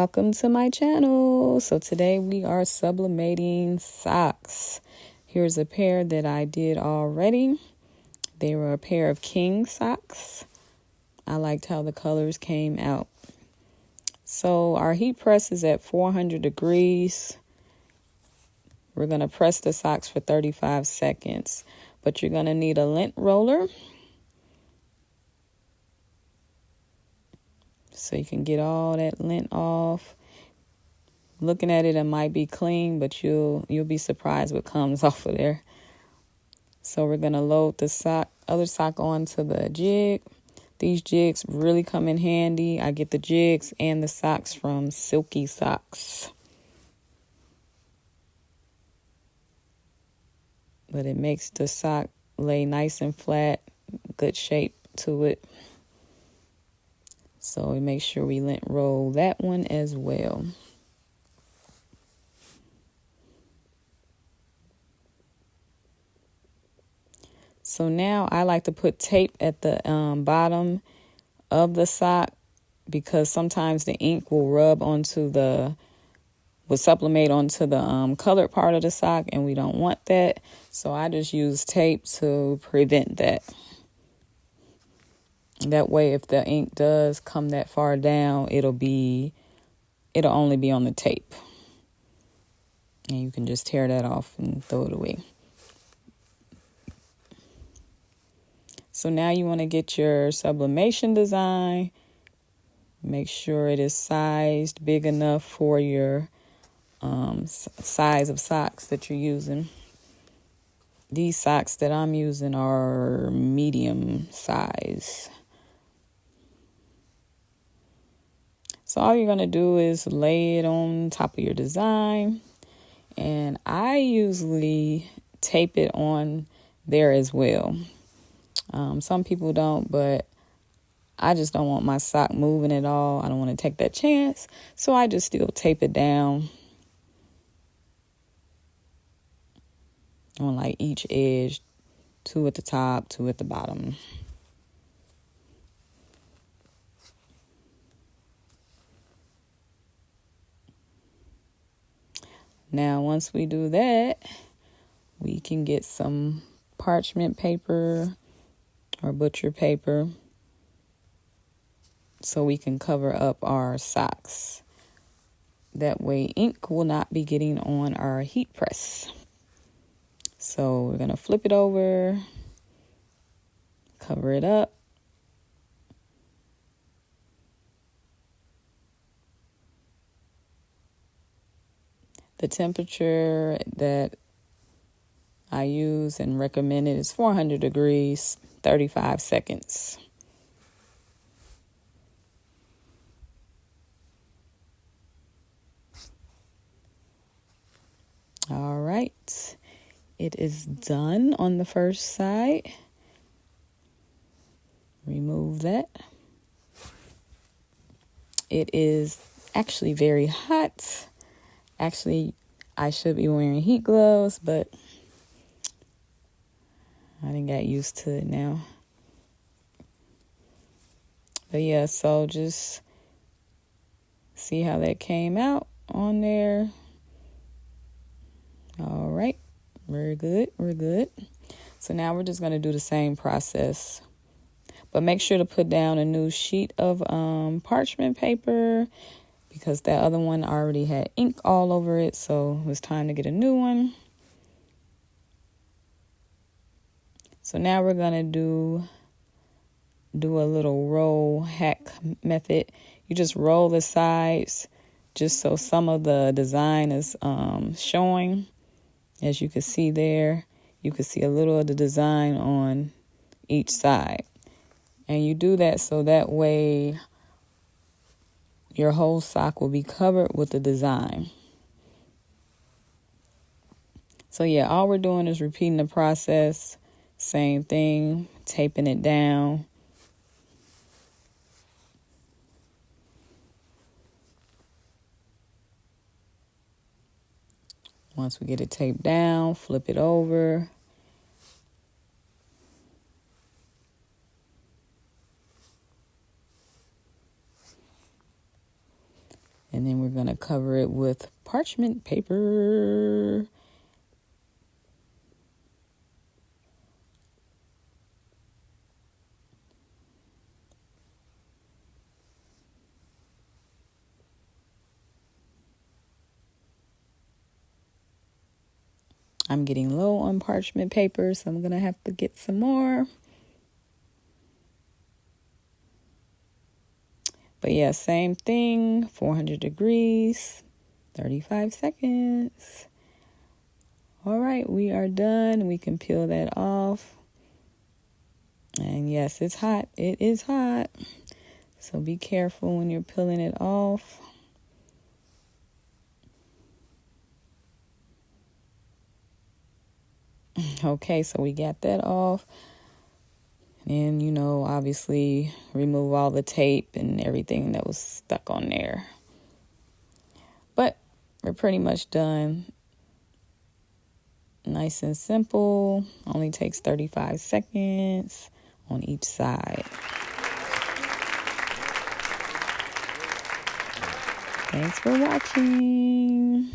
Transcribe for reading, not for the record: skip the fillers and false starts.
Welcome to my channel. So today we are sublimating socks. Here's a pair that I did already. They were a pair of king socks. I liked how the colors came out. So our heat press is at 400 degrees. We're going to press the socks for 35 seconds. But you're going to need a lint roller, so you can get all that lint off. Looking at it, it might be clean, but you'll be surprised what comes off of there. So we're gonna load the other sock onto the jig. These jigs really come in handy. I get the jigs and the socks from Silky Socks. But it makes the sock lay nice and flat, good shape to it. So we make sure we lint roll that one as well. So now I like to put tape at the bottom of the sock, because sometimes the ink will rub onto will sublimate onto the colored part of the sock, and we don't want that. So I just use tape to prevent that. That way, if the ink does come that far down, it'll only be on the tape. And you can just tear that off and throw it away. So now you want to get your sublimation design. Make sure it is sized big enough for your size of socks that you're using. These socks that I'm using are medium size. So all you're going to do is lay it on top of your design. And I usually tape it on there as well. Some people don't, but I just don't want my sock moving at all. I don't want to take that chance. So I just still tape it down on like each edge, 2 at the top, 2 at the bottom. Now, once we do that, we can get some parchment paper or butcher paper so we can cover up our socks. That way, ink will not be getting on our heat press. So we're going to flip it over, cover it up. The temperature that I use and recommended is 400 degrees, 35 seconds. All right, it is done on the first side. Remove that. It is actually very hot. Actually, I should be wearing heat gloves, but I didn't get used to it now. But yeah, so just see how that came out on there. All right, we're good. So now we're just going to do the same process. But make sure to put down a new sheet of parchment paper, because that other one already had ink all over it. So it was time to get a new one. So now we're going to do a little roll hack method. You just roll the sides just so some of the design is showing. As you can see there, you can see a little of the design on each side. And you do that so that way your whole sock will be covered with the design. So yeah, all we're doing is repeating the process. Same thing, taping it down. Once we get it taped down, flip it over. And then we're going to cover it with parchment paper. I'm getting low on parchment paper, so I'm going to have to get some more. But yeah, same thing, 400 degrees, 35 seconds. All right, we are done. We can peel that off. And yes, it's hot. It is hot. So be careful when you're peeling it off. Okay, so we got that off. And, obviously remove all the tape and everything that was stuck on there. But we're pretty much done. Nice and simple. Only takes 35 seconds on each side. Thanks for watching.